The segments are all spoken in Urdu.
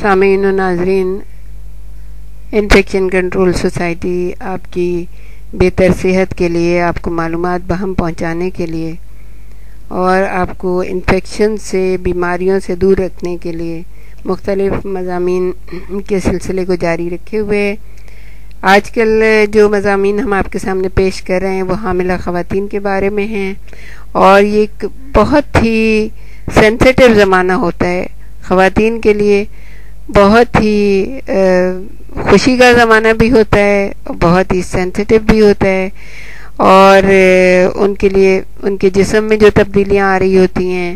سامعین و ناظرین، انفیکشن کنٹرول سوسائٹی آپ کی بہتر صحت کے لیے، آپ کو معلومات بہم پہنچانے کے لیے اور آپ کو انفیکشن سے، بیماریوں سے دور رکھنے کے لیے مختلف مضامین کے سلسلے کو جاری رکھے ہوئے آج کل جو مضامین ہم آپ کے سامنے پیش کر رہے ہیں وہ حاملہ خواتین کے بارے میں ہیں، اور یہ ایک بہت ہی سینسیٹیو زمانہ ہوتا ہے خواتین کے لیے، بہت ہی خوشی کا زمانہ بھی ہوتا ہے، بہت ہی سینسیٹیو بھی ہوتا ہے، اور ان کے لیے ان کے جسم میں جو تبدیلیاں آ رہی ہوتی ہیں،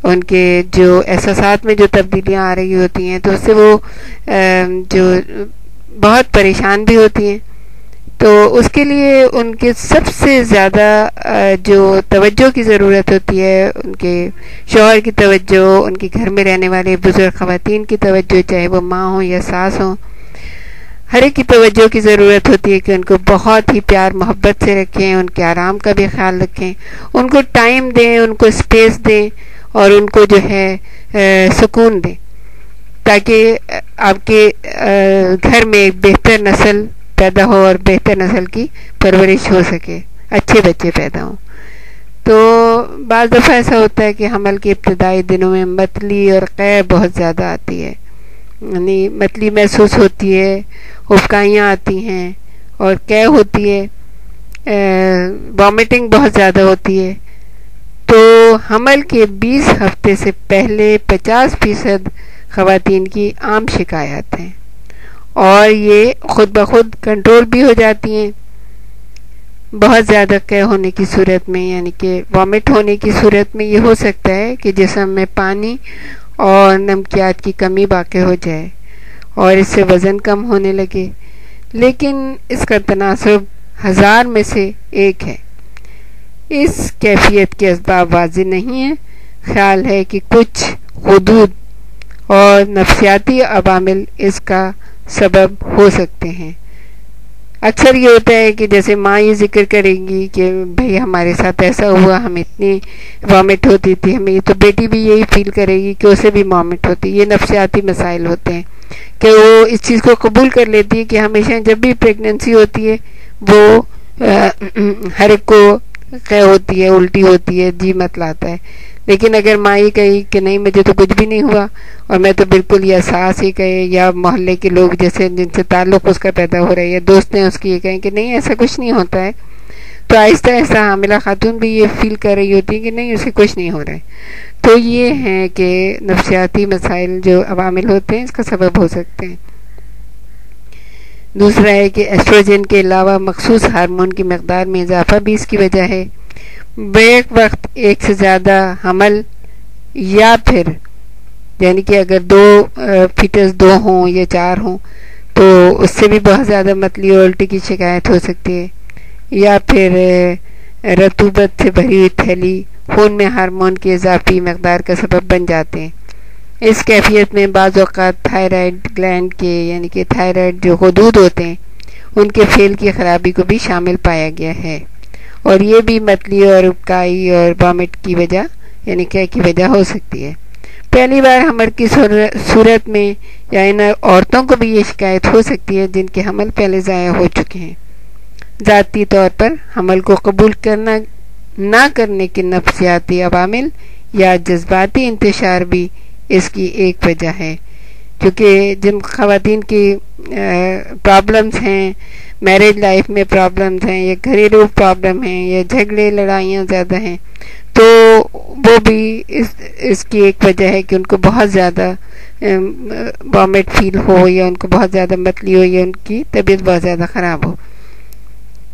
ان کے جو احساسات میں جو تبدیلیاں آ رہی ہوتی ہیں، تو اس سے وہ جو بہت پریشان بھی ہوتی ہیں. تو اس کے لیے ان کے سب سے زیادہ جو توجہ کی ضرورت ہوتی ہے، ان کے شوہر کی توجہ، ان کے گھر میں رہنے والے بزرگ خواتین کی توجہ، چاہے وہ ماں ہوں یا ساس ہوں، ہر ایک کی توجہ کی ضرورت ہوتی ہے کہ ان کو بہت ہی پیار محبت سے رکھیں، ان کے آرام کا بھی خیال رکھیں، ان کو ٹائم دیں، ان کو اسپیس دیں، اور ان کو جو ہے سکون دیں، تاکہ آپ کے گھر میں ایک بہتر نسل پیدا ہو اور بہتر نسل کی پرورش ہو سکے، اچھے بچے پیدا ہوں. تو بعض دفعہ ایسا ہوتا ہے کہ حمل کے ابتدائی دنوں میں متلی اور قے بہت زیادہ آتی ہے، یعنی متلی محسوس ہوتی ہے، اُبکائیاں آتی ہیں، اور قے ہوتی ہے، وامٹنگ بہت زیادہ ہوتی ہے. تو حمل کے 20 ہفتے سے پہلے 50% خواتین کی عام شکایات ہیں، اور یہ خود بخود کنٹرول بھی ہو جاتی ہیں. بہت زیادہ قے ہونے کی صورت میں، یعنی کہ وامٹ ہونے کی صورت میں یہ ہو سکتا ہے کہ جسم میں پانی اور نمکیات کی کمی واقع ہو جائے اور اس سے وزن کم ہونے لگے، لیکن اس کا تناسب 1000 میں سے 1 ہے. اس کیفیت کے اسباب واضح نہیں ہیں. خیال ہے کہ کچھ حدود اور نفسیاتی عوامل اس کا سبب ہو سکتے ہیں. اکثر یہ ہوتا ہے کہ جیسے ماں یہ ذکر کرے گی کہ بھئی ہمارے ساتھ ایسا ہوا، ہمیں اتنی وامٹ ہوتی تھی، ہمیں یہ، تو بیٹی بھی یہی فیل کرے گی کہ اسے بھی وامٹ ہوتی. یہ نفسیاتی مسائل ہوتے ہیں کہ وہ اس چیز کو قبول کر لیتی ہے کہ ہمیشہ جب بھی پریگننسی ہوتی ہے وہ ہر ایک کو قے ہوتی ہے، الٹی ہوتی ہے، جی مت لاتا ہے. لیکن اگر ماں یہ کہی کہ نہیں مجھے تو کچھ بھی نہیں ہوا، اور میں تو بالکل، یا ساس ہی کہے یا محلے کے لوگ جیسے جن سے تعلق اس کا پیدا ہو رہا ہے یا دوست نے اس کی یہ کہیں کہ نہیں ایسا کچھ نہیں ہوتا ہے، تو آہستہ آہستہ حاملہ خاتون بھی یہ فیل کر رہی ہوتی ہے کہ نہیں اسے کچھ نہیں ہو رہا ہے. تو یہ ہیں کہ نفسیاتی مسائل جو عوامل ہوتے ہیں اس کا سبب ہو سکتے ہیں. دوسرا ہے کہ ایسٹروجن کے علاوہ مخصوص ہارمون کی مقدار میں اضافہ بھی اس کی وجہ ہے. بیک وقت ایک سے زیادہ حمل، یا پھر یعنی کہ اگر 2 فیٹس 2 ہوں یا 4 ہوں تو اس سے بھی بہت زیادہ متلی اور الٹی کی شکایت ہو سکتی ہے. یا پھر رطوبت سے بھری ہوئی تھیلی خون میں ہارمون کی اضافی مقدار کا سبب بن جاتے ہیں. اس کیفیت میں بعض اوقات تھائرائیڈ گلینڈ کے، یعنی کہ تھائرائیڈ جو حدود ہوتے ہیں، ان کے فیل کی خرابی کو بھی شامل پایا گیا ہے، اور یہ بھی متلی اور ابکائی اور وامٹ کی وجہ، یعنی قے کی وجہ ہو سکتی ہے. پہلی بار حمل کی صورت میں یا ان عورتوں کو بھی یہ شکایت ہو سکتی ہے جن کے حمل پہلے ضائع ہو چکے ہیں. ذاتی طور پر حمل کو قبول کرنا نہ کرنے کے نفسیاتی عوامل یا جذباتی انتشار بھی اس کی ایک وجہ ہے، کیونکہ جن خواتین کی پرابلمز ہیں، میرج لائف میں پرابلمز ہیں، یا گھریلو پرابلم ہیں، یا جھگڑے لڑائیاں زیادہ ہیں، تو وہ بھی اس کی ایک وجہ ہے کہ ان کو بہت زیادہ وامٹ فیل ہو، یا ان کو بہت زیادہ متلی ہو، یا ان کی طبیعت بہت زیادہ خراب ہو.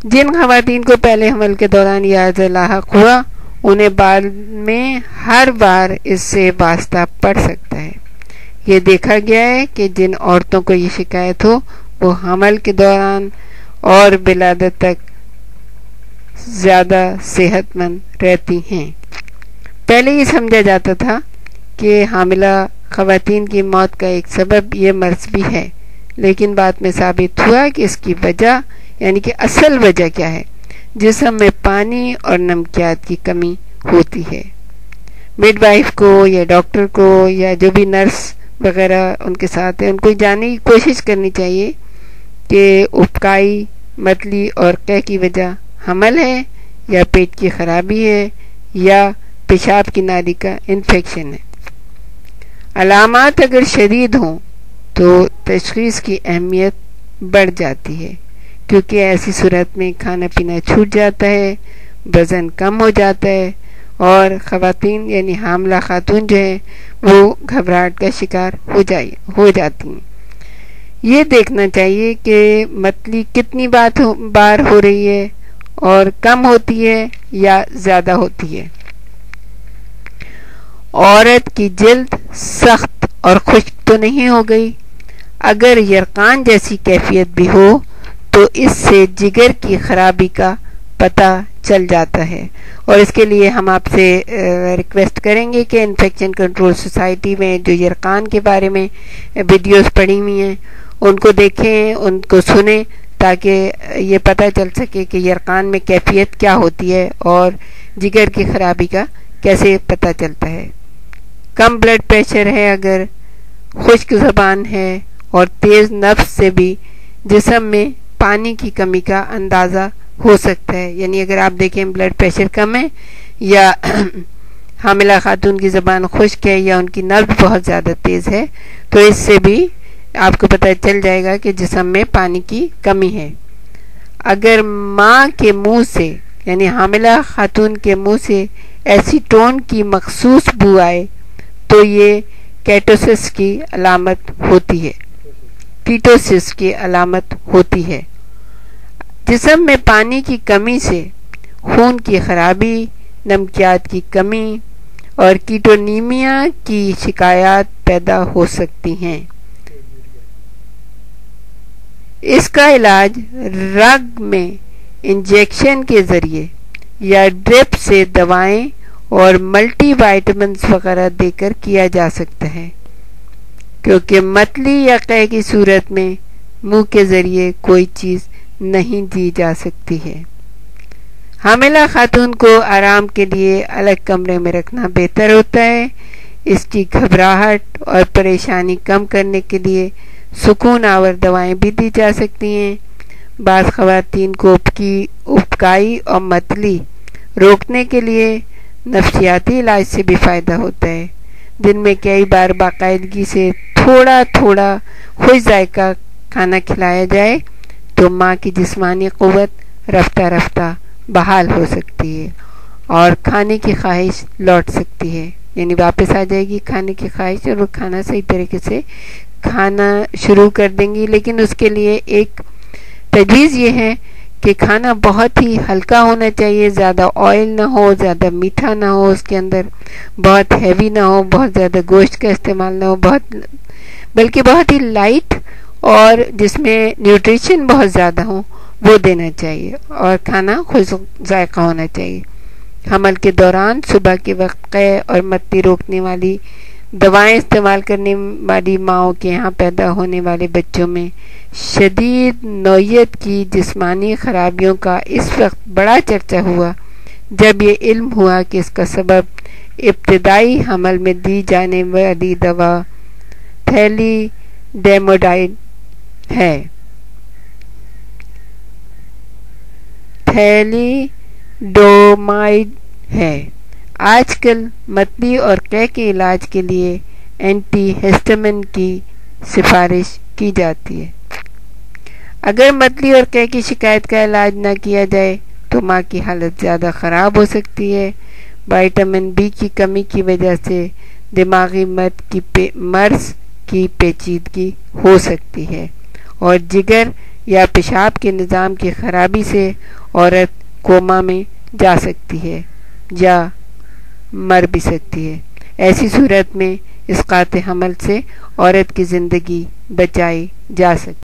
جن خواتین کو پہلے حمل کے دوران یہ عرض لاحق ہوا انہیں بعد میں ہر بار اس سے واسطہ پڑ سکتا ہے. یہ دیکھا گیا ہے کہ جن عورتوں کو یہ شکایت ہو وہ حمل کے دوران اور ولادت تک زیادہ صحت مند رہتی ہیں. پہلے یہ سمجھا جاتا تھا کہ حاملہ خواتین کی موت کا ایک سبب یہ مرض بھی ہے، لیکن بعد میں ثابت ہوا کہ اس کی وجہ، یعنی کہ اصل وجہ کیا ہے، جسم میں پانی اور نمکیات کی کمی ہوتی ہے. مڈ وائف کو یا ڈاکٹر کو یا جو بھی نرس وغیرہ ان کے ساتھ ہیں، ان کو جاننے کی کوشش کرنی چاہیے کہ ابکائی، متلی اور قے کی وجہ حمل ہے یا پیٹ کی خرابی ہے یا پیشاب کی نالی کا انفیکشن ہے۔ علامات اگر شدید ہوں تو تشخیص کی اہمیت بڑھ جاتی ہے، کیونکہ ایسی صورت میں کھانا پینا چھوٹ جاتا ہے، وزن کم ہو جاتا ہے اور خواتین یعنی حاملہ خاتون جو ہے وہ گھبراہٹ کا شکار ہو جاتی ہیں۔ یہ دیکھنا چاہیے کہ متلی کتنی بار ہو رہی ہے اور کم ہوتی ہے یا زیادہ ہوتی ہے۔ عورت کی جلد سخت اور خشک تو نہیں ہو گئی؟ اگر یرقان جیسی کیفیت بھی ہو تو اس سے جگر کی خرابی کا پتہ چل جاتا ہے، اور اس کے لیے ہم آپ سے ریکویسٹ کریں گے کہ انفیکشن کنٹرول سوسائٹی میں جو یرقان کے بارے میں ویڈیوز پڑی ہوئی ہیں ان کو دیکھیں، ان کو سنیں، تاکہ یہ پتہ چل سکے کہ یرقان میں کیفیت کیا ہوتی ہے اور جگر کی خرابی کا کیسے پتہ چلتا ہے۔ کم بلڈ پریشر ہے، اگر خشک زبان ہے اور تیز نفس سے بھی جسم میں پانی کی کمی کا اندازہ ہو سکتا ہے، یعنی اگر آپ دیکھیں بلڈ پریشر کم ہے یا حاملہ خاتون کی زبان خشک ہے یا ان کی نبض بہت زیادہ تیز ہے تو اس سے بھی آپ کو پتہ چل جائے گا کہ جسم میں پانی کی کمی ہے۔ اگر ماں کے منہ سے یعنی حاملہ خاتون کے منہ سے ایسیٹون کی مخصوص بو آئے تو یہ کیٹوسس کی علامت ہوتی ہے۔ جسم میں پانی کی کمی سے خون کی خرابی، نمکیات کی کمی اور کیٹونیمیا کی شکایات پیدا ہو سکتی ہیں۔ اس کا علاج رگ میں انجیکشن کے ذریعے یا ڈرپ سے دوائیں اور ملٹی وائٹامنز وغیرہ دے کر کیا جا سکتا ہے، کیونکہ متلی یا قے کی صورت میں منہ کے ذریعے کوئی چیز نہیں دی جا سکتی ہے۔ حاملہ خاتون کو آرام کے لیے الگ کمرے میں رکھنا بہتر ہوتا ہے۔ اس کی گھبراہٹ اور پریشانی کم کرنے کے لیے سکون آور دوائیں بھی دی جا سکتی ہیں۔ بعض خواتین کو ابکائی اور متلی روکنے کے لیے نفسیاتی علاج سے بھی فائدہ ہوتا ہے، دن میں کئی بار باقاعدگی سے تھوڑا تھوڑا خوش ذائقہ کھانا کھلایا جائے تو ماں کی جسمانی قوت رفتہ رفتہ بحال ہو سکتی ہے اور کھانے کی خواہش لوٹ سکتی ہے، یعنی واپس آ جائے گی کھانے کی خواہش اور وہ کھانا صحیح طریقے سے کھانا شروع کر دیں گی۔ لیکن اس کے لیے ایک تجویز یہ ہے کہ کھانا بہت ہی ہلکا ہونا چاہیے، زیادہ آئل نہ ہو، زیادہ میٹھا نہ ہو، اس کے اندر بہت ہیوی نہ ہو، بہت زیادہ گوشت کا استعمال نہ ہو، بلکہ بہت ہی لائٹ اور جس میں نیوٹریشن بہت زیادہ ہو وہ دینا چاہیے، اور کھانا خوش ذائقہ ہونا چاہیے۔ حمل کے دوران صبح کے وقت قے اور متلی روکنے والی دوائیں استعمال کرنے والی ماؤں کے یہاں پیدا ہونے والے بچوں میں شدید نوعیت کی جسمانی خرابیوں کا اس وقت بڑا چرچا ہوا جب یہ علم ہوا کہ اس کا سبب ابتدائی حمل میں دی جانے والی دوا تھیلی ڈیموڈائڈ ہے۔ آج کل متلی اور قے کے علاج کے لیے اینٹی ہسٹامن کی سفارش کی جاتی ہے۔ اگر متلی اور قے کی شکایت کا علاج نہ کیا جائے تو ماں کی حالت زیادہ خراب ہو سکتی ہے۔ وٹامن بی کی کمی کی وجہ سے دماغی مرض کی پیچیدگی ہو سکتی ہے اور جگر یا پیشاب کے نظام کی خرابی سے عورت کوما میں جا سکتی ہے یا مر بھی سکتی ہے۔ ایسی صورت میں اسقاط حمل سے عورت کی زندگی بچائی جا سکتی ہے۔